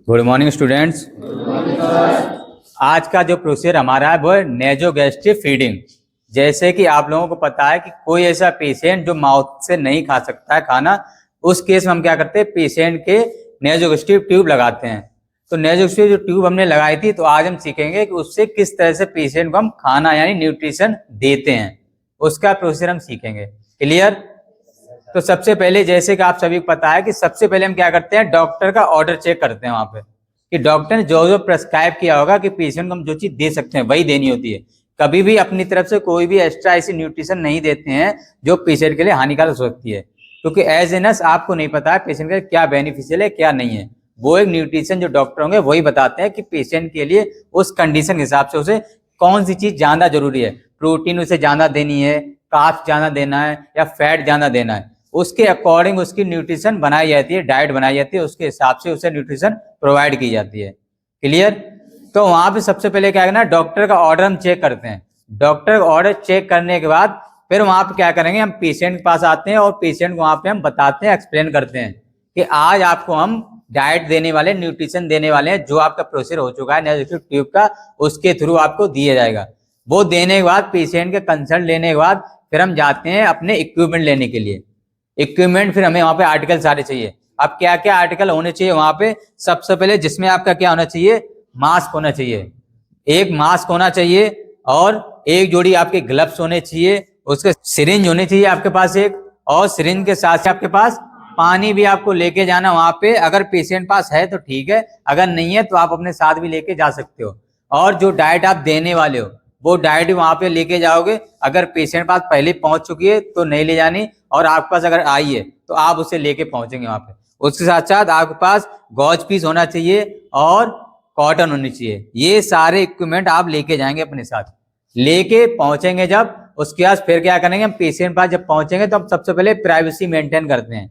Good morning students. आज का जो प्रोसीजर हमारा है वो है नेजोगैस्ट्रिक फीडिंग। जैसे कि आप लोगों को पता है कि कोई ऐसा पेशेंट जो माउथ से नहीं खा सकता है खाना, उस केस में हम क्या करते हैं, पेशेंट के नेजोगैस्ट्रिक ट्यूब लगाते हैं। तो नेजोगैस्ट्रिक जो ट्यूब हमने लगाई थी, तो आज हम सीखेंगे कि उससे किस तरह से पेशेंट को हम खाना यानी न्यूट्रिशन देते हैं, उसका प्रोसीजर हम सीखेंगे। क्लियर? तो सबसे पहले जैसे कि आप सभी को पता है कि सबसे पहले हम क्या करते हैं, डॉक्टर का ऑर्डर चेक करते हैं वहां पे कि डॉक्टर ने जो जो प्रेस्क्राइब किया होगा कि पेशेंट को हम जो चीज दे सकते हैं वही देनी होती है। कभी भी अपनी तरफ से कोई भी एक्स्ट्रा ऐसी न्यूट्रिशन नहीं देते हैं जो पेशेंट के लिए हानिकारक हो सकती है, क्योंकि एज एन एस आपको नहीं पता है पेशेंट का क्या बेनिफिशियल है क्या नहीं है। वो एक न्यूट्रिशन जो डॉक्टर होंगे वही बताते हैं कि पेशेंट के लिए उस कंडीशन के हिसाब से उसे कौन सी चीज ज्यादा जरूरी है, प्रोटीन उसे ज्यादा देनी है, कार्ब्स ज्यादा देना है या फैट ज्यादा देना है, उसके अकॉर्डिंग उसकी न्यूट्रिशन बनाई जाती है, डाइट बनाई जाती है, उसके हिसाब से उसे न्यूट्रिशन प्रोवाइड की जाती है। क्लियर? तो वहां पे सबसे पहले क्या करना है, डॉक्टर का ऑर्डर हम चेक करते हैं। डॉक्टर का ऑर्डर चेक करने के बाद फिर वहां पे क्या करेंगे, हम पेशेंट के पास आते हैं और पेशेंट को वहां पे हम बताते हैं, एक्सप्लेन करते हैं कि आज आपको हम डाइट देने वाले, न्यूट्रिशन देने वाले हैं, जो आपका प्रोसीजर हो चुका है नेजोगैस्ट्रिक ट्यूब का, उसके थ्रू आपको दिया जाएगा। वो देने के बाद पेशेंट के कंसल्ट लेने के बाद फिर हम जाते हैं अपने इक्विपमेंट लेने के लिए। इक्विपमेंट फिर हमें वहां पे आर्टिकल सारे चाहिए। अब क्या क्या आर्टिकल होने चाहिए वहां पे, सबसे पहले जिसमें आपका क्या होना चाहिए, मास्क होना चाहिए। एक मास्क होना चाहिए और एक जोड़ी आपके ग्लव्स होने चाहिए, उसके सिरिंज होने चाहिए आपके पास एक, और सिरिंज के साथ आपके पास पानी भी आपको लेके जाना वहां पे। अगर पेशेंट पास है तो ठीक है, अगर नहीं है तो आप अपने साथ भी लेके जा सकते हो। और जो डाइट आप देने वाले हो वो डाइट वहां पे लेके जाओगे। अगर पेशेंट पास पहले पहुंच चुकी है तो नहीं ले जानी, और आपके पास अगर आई है तो आप उसे लेके पहुंचेंगे वहां पे। उसके साथ साथ आपके पास गॉज पीस होना चाहिए और कॉटन होनी चाहिए। ये सारे इक्विपमेंट आप लेके जाएंगे अपने साथ, लेके पहुंचेंगे जब, उसके बाद फिर क्या करेंगे, हम पेशेंट पास जब पहुंचेंगे तो हम सबसे पहले प्राइवेसी मेंटेन करते हैं।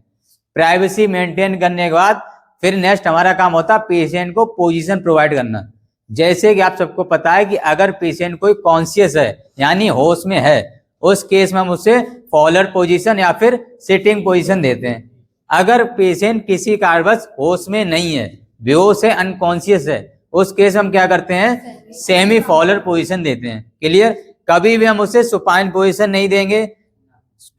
प्राइवेसी मेंटेन करने के बाद फिर नेक्स्ट हमारा काम होता है पेशेंट को पोजीशन प्रोवाइड करना। जैसे कि आप सबको पता है कि अगर पेशेंट कोई कॉन्शियस है यानी होश में है, उस केस में हम उसे फॉलर पोजीशन या फिर सिटिंग पोजीशन देते हैं। अगर पेशेंट किसी कारणवश होश में नहीं है, बेहोश है, अनकॉन्शियस है, उस केस में हम क्या करते हैं, सेमी फॉलर पोजीशन देते हैं। क्लियर? कभी भी हम उसे सुपाइन पोजीशन नहीं देंगे,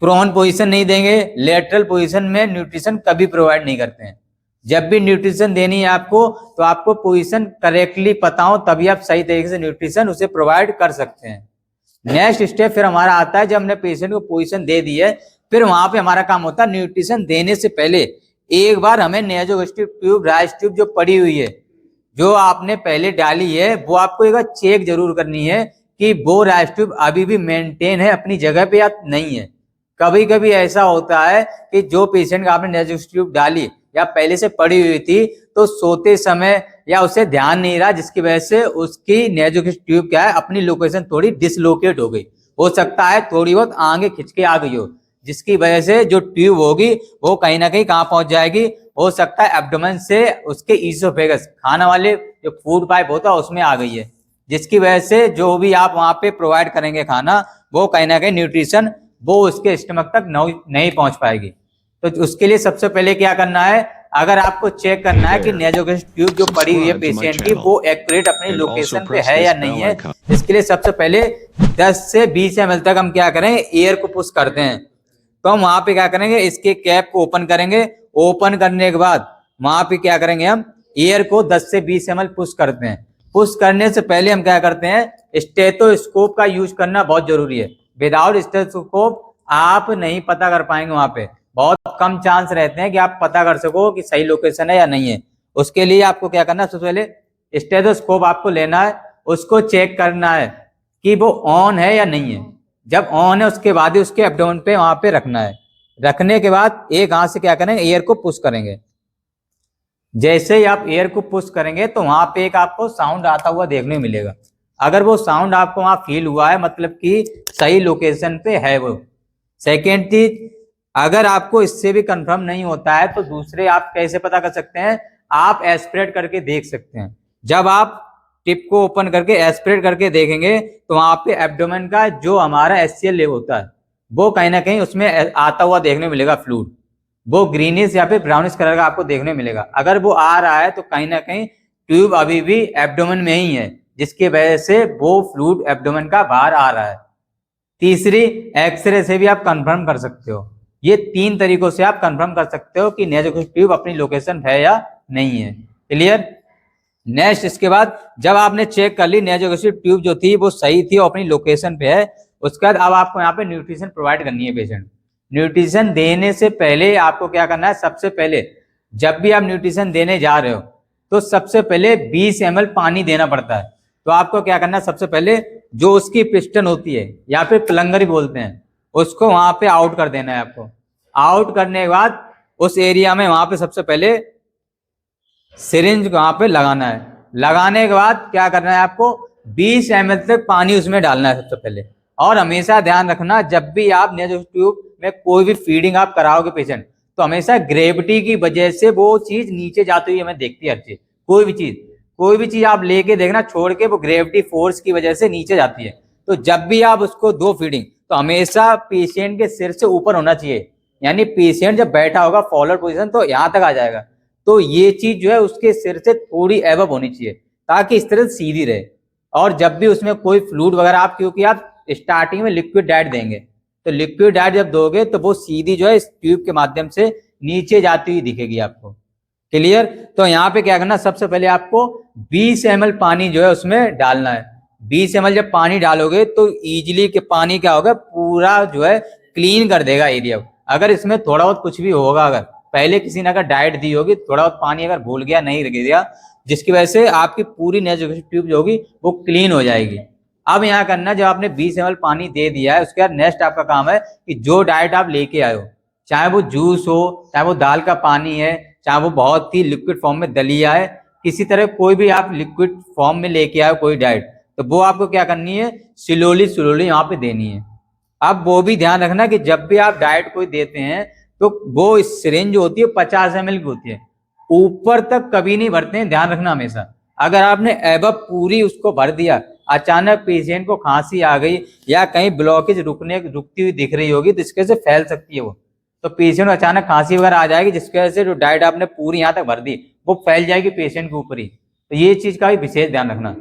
प्रोन पोजीशन नहीं देंगे, लेटरल पोजीशन में न्यूट्रिशन कभी प्रोवाइड नहीं करते हैं। जब भी न्यूट्रिशन देनी है आपको तो आपको पोजीशन करेक्टली पता हो, तभी आप सही तरीके से न्यूट्रिशन उसे प्रोवाइड कर सकते हैं। नेक्स्ट स्टेप फिर हमारा आता है, जब हमने पेशेंट को पोजीशन दे दी है, फिर वहां पे हमारा काम होता है न्यूट्रिशन देने से पहले एक बार हमें नेजोगैस्ट्रिक ट्यूब, राइस ट्यूब जो पड़ी हुई है, जो आपने पहले डाली है, वो आपको एक बार चेक जरूर करनी है कि वो राइस ट्यूब अभी भी मेंटेन है अपनी जगह पे या नहीं है। कभी कभी ऐसा होता है कि जो पेशेंट का आपने नेजोगैस्ट्रिक ट्यूब डाली या पहले से पड़ी हुई थी तो सोते समय या उसे ध्यान नहीं रहा, जिसकी वजह से उसकी नेजोगैस्ट्रिक ट्यूब क्या है, अपनी लोकेशन थोड़ी डिसलोकेट हो गई। हो सकता है थोड़ी बहुत आगे खिंच के आ गई हो, जिसकी वजह से जो ट्यूब होगी वो कहीं ना कहीं कहाँ पहुंच जाएगी, हो सकता है एब्डोमेन से उसके ईसोफेगस, खाना वाले जो फूड पाइप होता है उसमें आ गई है, जिसकी वजह से जो भी आप वहां पे प्रोवाइड करेंगे खाना, वो कहीं ना कहीं न्यूट्रिशन वो उसके स्टमक तक नहीं पहुंच पाएगी। तो उसके लिए सबसे पहले क्या करना है, अगर आपको चेक करना है कि नेजोगैस्ट्रिक ट्यूब जो पड़ी हुई है पेशेंट की वो एक्यूरेट अपनी लोकेशन पे है या नहीं है, इसके लिए सबसे पहले 10 से 20 ml तक हम क्या करें, एयर को पुश करते हैं। तो हम वहां पे क्या करेंगे, इसके कैप को ओपन करेंगे। ओपन करने के बाद वहां पे क्या करेंगे, हम एयर को 10 से 20 ml पुश करते हैं। पुश करने से पहले हम क्या करते हैं, स्टेथोस्कोप का यूज करना बहुत जरूरी है। विदाउट स्टेथोस्कोप आप नहीं पता कर पाएंगे, वहां पे बहुत कम चांस रहते हैं कि आप पता कर सको कि सही लोकेशन है या नहीं है। उसके लिए आपको क्या करना है, सबसे पहले स्टेथोस्कोप आपको लेना है, उसको चेक करना है कि वो ऑन है या नहीं है। जब ऑन है उसके बाद ही उसके एब्डोमेन पे वहां पे रखना है। रखने के बाद एक हाथ से क्या करेंगे, एयर को पुश करेंगे। जैसे ही आप एयर को पुश करेंगे तो वहां पे एक आपको साउंड आता हुआ देखने को मिलेगा। अगर वो साउंड आपको वहां फील हुआ है, मतलब कि सही लोकेशन पे है वो। सेकेंड चीज, अगर आपको इससे भी कंफर्म नहीं होता है तो दूसरे आप कैसे पता कर सकते हैं, आप एस्पिरेट करके देख सकते हैं। जब आप टिप को ओपन करके एस्पिरेट करके देखेंगे तो वहां पे एब्डोमेन का जो हमारा HCl लेवल होता है वो कहीं ना कहीं उसमें आता हुआ देखने को मिलेगा, फ्लूइड। वो ग्रीनिश या फिर ब्राउनिश कलर का आपको देखने मिलेगा। अगर वो आ रहा है तो कहीं ना कहीं ट्यूब अभी भी एब्डोमेन में ही है, जिसकी वजह से वो फ्लूइड एब्डोमेन का बाहर आ रहा है। तीसरी, एक्सरे से भी आप कंफर्म कर सकते हो। ये 3 तरीकों से आप कंफर्म कर सकते हो कि नेजोगेस्ट्रिक ट्यूब अपनी लोकेशन है या नहीं है। क्लियर। नेक्स्ट, इसके बाद जब आपने चेक कर ली नेजोगेस्ट्रिक ट्यूब जो थी वो सही थी और अपनी लोकेशन पे है, उसके बाद अब आपको यहाँ पे न्यूट्रिशन प्रोवाइड करनी है पेशेंट। न्यूट्रिशन देने से पहले आपको क्या करना है, सबसे पहले जब भी आप न्यूट्रिशन देने जा रहे हो तो सबसे पहले 20 ml पानी देना पड़ता है। तो आपको क्या करना है, सबसे पहले जो उसकी पिस्टन होती है या फिर प्लंगर ही बोलते हैं, उसको वहां पे आउट कर देना है आपको। आउट करने के बाद उस एरिया में वहां पे सबसे पहले सिरिंज वहां पे लगाना है। लगाने के बाद क्या करना है, आपको 20 ml तक पानी उसमें डालना है सबसे पहले। और हमेशा ध्यान रखना, जब भी आप नेजोगेस्ट्रिक ट्यूब में कोई भी फीडिंग आप कराओगे पेशेंट, तो हमेशा ग्रेविटी की वजह से वो चीज नीचे जाती हुई हमें देखती है। हर चीज, कोई भी चीज आप लेके देखना, छोड़ के वो ग्रेविटी फोर्स की वजह से नीचे जाती है। तो जब भी आप उसको दो फीडिंग, तो हमेशा पेशेंट के सिर से ऊपर होना चाहिए। यानी पेशेंट जब बैठा होगा फॉरवर्ड पोजीशन तो यहाँ तक आ जाएगा। तो ये चीज जो है उसके सिर से थोड़ी एबव होनी चाहिए, ताकि इस तरह सीधी रहे। और जब भी उसमें कोई फ्लूइड वगैरह आप, क्योंकि आप स्टार्टिंग में लिक्विड डाइट देंगे, तो लिक्विड डाइट जब दोगे तो वो सीधी जो है इस ट्यूब के माध्यम से नीचे जाती हुई दिखेगी आपको। क्लियर। तो यहाँ पे क्या करना, सबसे पहले आपको 20 ml पानी जो है उसमें डालना है। 20 ml जब पानी डालोगे तो इजीली के पानी क्या होगा, पूरा जो है क्लीन कर देगा एरिया। अगर इसमें थोड़ा बहुत कुछ भी होगा, अगर पहले किसी ने अगर डाइट दी होगी, थोड़ा बहुत पानी अगर भूल गया, नहीं रख दिया, जिसकी वजह से आपकी पूरी नेजोगेस्ट्रिक ट्यूब जो होगी वो क्लीन हो जाएगी। अब यहाँ करना, जब आपने 20 ml पानी दे दिया है, उसके बाद नेक्स्ट आपका काम है कि जो डाइट आप लेके आए हो, चाहे वो जूस हो, चाहे वो दाल का पानी है, चाहे वो बहुत ही लिक्विड फॉर्म में दलिया है, किसी तरह कोई भी आप लिक्विड फॉर्म में लेके आए कोई डाइट, तो वो आपको क्या करनी है, स्लोली यहाँ पे देनी है। अब वो भी ध्यान रखना कि जब भी आप डाइट कोई देते हैं तो वो सिरिंज जो होती है 50 ml की होती है, ऊपर तक कभी नहीं भरते हैं, ध्यान रखना हमेशा। अगर आपने एबव पूरी उसको भर दिया, अचानक पेशेंट को खांसी आ गई या कहीं ब्लॉकेज रुकती हुई दिख रही होगी, तो इसके से फैल सकती है वो। तो पेशेंट अचानक खांसी वगैरह आ जाएगी, जिसकी वजह से जो डाइट आपने पूरी यहाँ तक भर दी वो फैल जाएगी पेशेंट के ऊपर ही। तो ये चीज का भी विशेष ध्यान रखना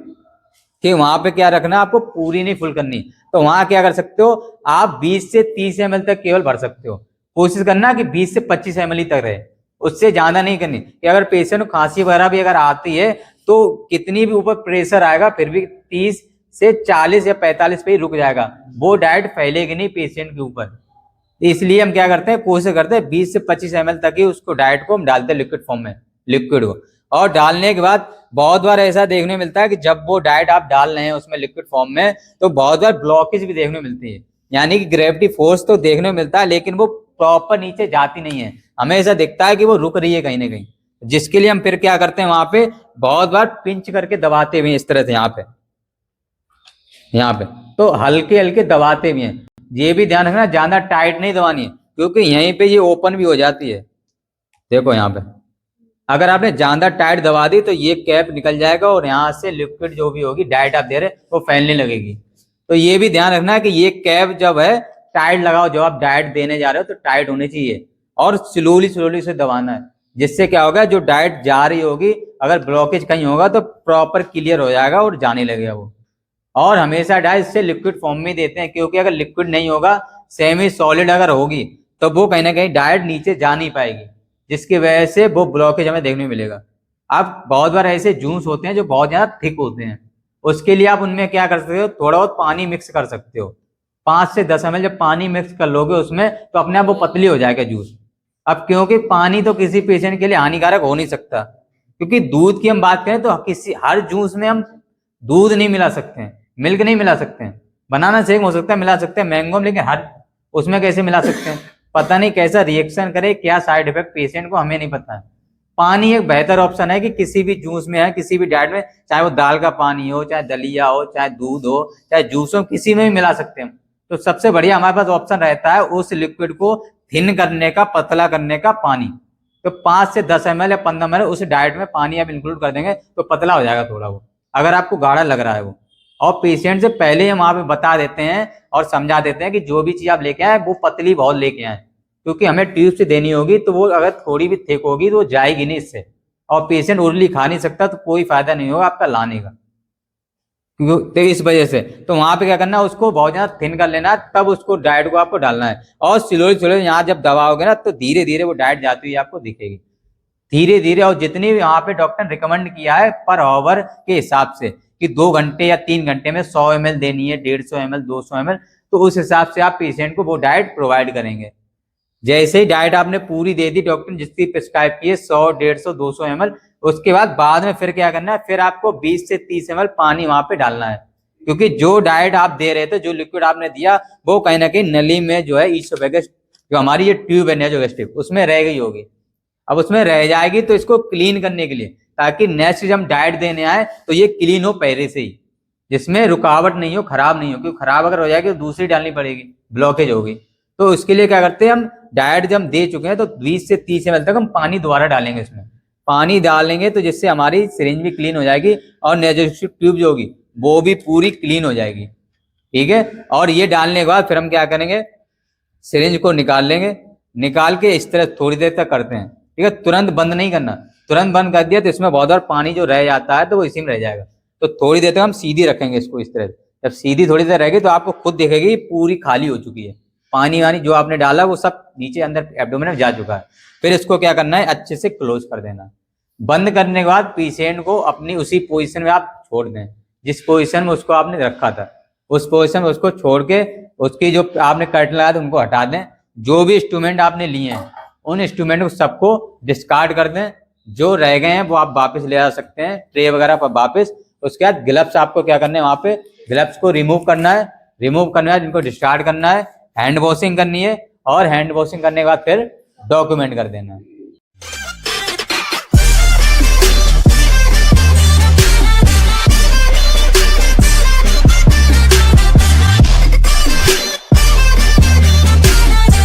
कि वहां पे क्या रखना, आपको पूरी नहीं फुल करनी। तो वहां क्या कर सकते हो, आप 20 से 30 ml तक केवल भर सकते हो। कोशिश करना कि 20 से 25 ml तक रहे, उससे ज्यादा नहीं करनी। कि अगर पेशेंट को खांसी वगैरह भी अगर आती है तो कितनी भी ऊपर प्रेशर आएगा, फिर भी 30 से 40 या 45 पे ही रुक जाएगा, वो डाइट फैलेगी नहीं पेशेंट के ऊपर। इसलिए हम क्या करते हैं, कोशिश करते हैं 20 से 25 ml तक ही उसको डाइट को हम डालते हैं लिक्विड फॉर्म में, लिक्विड को। और डालने के बाद बहुत बार ऐसा देखने मिलता है कि जब वो डाइट आप डाल रहे हैं उसमें लिक्विड फॉर्म में, तो बहुत बार ब्लॉकेज भी देखने मिलती है। यानी कि ग्रेविटी फोर्स तो देखने मिलता है, लेकिन वो प्रॉपर नीचे जाती नहीं है, हमें ऐसा दिखता है कि वो रुक रही है कहीं ना कहीं। जिसके लिए हम फिर क्या करते हैं, वहां पे बहुत बार पिंच करके दबाते हुए इस तरह से यहाँ पे तो हल्के हल्के दबाते भी हैं। ये भी ध्यान रखना, ज्यादा टाइट नहीं दबानी है, क्योंकि यहीं पे ये ओपन भी हो जाती है। देखो यहाँ पे अगर आपने ज्यादा टाइट दबा दी तो ये कैप निकल जाएगा और यहाँ से लिक्विड जो भी होगी डाइट आप दे रहे वो फैलने लगेगी। तो ये भी ध्यान रखना है कि ये कैप जब है टाइट लगाओ, जब आप डाइट देने जा रहे हो तो टाइट होनी चाहिए और स्लोली से दबाना है। जिससे क्या होगा, जो डाइट जा रही होगी अगर ब्लॉकेज कहीं होगा तो प्रॉपर क्लियर हो जाएगा और जाने लगेगा वो। और हमेशा डाइट से लिक्विड फॉर्म में देते हैं, क्योंकि अगर लिक्विड नहीं होगा, सेमी सॉलिड अगर होगी, तो वो कहीं ना कहीं डाइट नीचे जा नहीं पाएगी, जिसकी वजह से वो ब्लॉकेज हमें देखने मिलेगा। अब बहुत बार ऐसे जूस होते हैं जो बहुत ज्यादा थिक होते हैं, उसके लिए आप उनमें क्या कर सकते हो, थोड़ा बहुत पानी मिक्स कर सकते हो। 5 से 10 ml जब पानी मिक्स कर लोगे उसमें, तो अपने आप वो पतली हो जाएगा जूस। अब क्योंकि पानी तो किसी पेशेंट के लिए हानिकारक हो नहीं सकता, क्योंकि दूध की हम बात करें तो हर जूस में हम दूध नहीं मिला सकते हैं, मिल्क नहीं मिला सकते हैं। बनाना शेक हो सकता है मिला सकते हैं मैंगो में, लेकिन हर उसमें कैसे मिला सकते हैं, पता नहीं कैसा रिएक्शन करे, क्या साइड इफेक्ट पेशेंट को हमें नहीं पता है। पानी एक बेहतर ऑप्शन है कि किसी भी जूस में है, किसी भी डाइट में, चाहे वो दाल का पानी हो, चाहे दलिया हो, चाहे दूध हो, चाहे जूस हो, किसी में भी मिला सकते हैं। तो सबसे बढ़िया हमारे पास ऑप्शन रहता है उस लिक्विड को थिन करने का, पतला करने का, पानी। तो 5 से 10 ml या 15 ml उस डाइट में पानी आप इंक्लूड कर देंगे तो पतला हो जाएगा थोड़ा वो, अगर आपको गाढ़ा लग रहा है वो। और पेशेंट से पहले हम वहां पे बता देते हैं और समझा देते हैं कि जो भी चीज आप लेके आए वो पतली बहुत लेके आए, क्योंकि हमें ट्यूब से देनी होगी, तो वो अगर थोड़ी भी थिक होगी तो वो जाएगी नहीं इससे, और पेशेंट उर्ली खा नहीं सकता, तो कोई फायदा नहीं होगा आपका लाने का। तो इस वजह से तो वहां पे क्या करना है, उसको बहुत ज्यादा थिन कर लेना है, तब उसको डाइट को आपको डालना है। और स्लोली स्लोली यहाँ जब दबाओगे ना, तो धीरे धीरे वो डाइट जाती हुई आपको दिखेगी, धीरे धीरे। और जितनी भी यहाँ पे डॉक्टर ने रिकमेंड किया है पर आवर के हिसाब से, कि 2 घंटे या 3 घंटे में 100 ml देनी है, 150 ml, 200 ml, तो उस हिसाब से आप पेशेंट को वो डाइट प्रोवाइड करेंगे। जैसे ही डाइट आपने पूरी दे दी डॉक्टर ने जितनी प्रिस्क्राइब की है, 100, 150, 200 ml, उसके बाद में फिर क्या करना है, फिर आपको 20 से 30 ml पानी वहां पे डालना है, क्योंकि जो डाइट आप दे रहे थे, जो लिक्विड आपने दिया, वो कहीं ना कहीं नली में जो है ईसोफेगस, जो हमारी ये ट्यूब है नेसोगेस्ट्रिक, उसमें रह गई होगी। अब उसमें रह जाएगी तो इसको क्लीन करने के लिए, ताकि नेक्स्ट जब हम डाइट देने आए तो ये क्लीन हो पहले से ही, जिसमें रुकावट नहीं हो, खराब नहीं हो, क्योंकि खराब अगर हो जाएगी तो दूसरी डालनी पड़ेगी, ब्लॉकेज होगी। तो उसके लिए क्या करते हैं, हम डाइट जब दे चुके हैं तो 20 से 30 ml तक हम पानी दोबारा डालेंगे, इसमें पानी डालेंगे तो जिससे हमारी सिरिंज भी क्लीन हो जाएगी, और नेसोगेस्ट्रिक ट्यूब जो होगी वो भी पूरी क्लीन हो जाएगी। ठीक है, और ये डालने के बाद फिर हम क्या करेंगे, सिरिंज को निकाल लेंगे, निकाल के इस तरह थोड़ी देर तक करते हैं। ठीक है, तुरंत बंद नहीं करना, तुरंत बंद कर दिया तो इसमें बहुत बार पानी जो रह जाता है तो वो इसी में रह जाएगा। तो थोड़ी देर तक हम सीधी रखेंगे इसको इस तरह। जब सीधी थोड़ी देर रहेगी तो आपको खुद दिखेगी पूरी खाली हो चुकी है, पानी वानी जो आपने डाला वो सब नीचे अंदर एब्डोमेन में जा चुका है। फिर इसको क्या करना है, अच्छे से क्लोज कर देना। बंद करने के बाद पेशेंट को अपनी उसी पोजीशन में आप छोड़ दें, जिस पोजीशन में उसको आपने रखा था, उस पोजीशन में उसको छोड़ के उसकी जो आपने कट लगाया था उनको हटा दें। जो भी इंस्ट्रूमेंट आपने लिए हैं उन इंस्ट्रूमेंट को सबको डिस्कार्ड कर दें, जो रह गए हैं वो आप वापस ले आ सकते हैं ट्रे वगैरह पर वापस। उसके बाद ग्लव्स आपको क्या करने हैं, वहां पे ग्लव्स को रिमूव करना है, रिमूव करने के बाद इनको डिस्कार्ड करना है, हैंड वॉशिंग करनी है, और हैंड वॉशिंग करने के बाद फिर डॉक्यूमेंट कर देना है।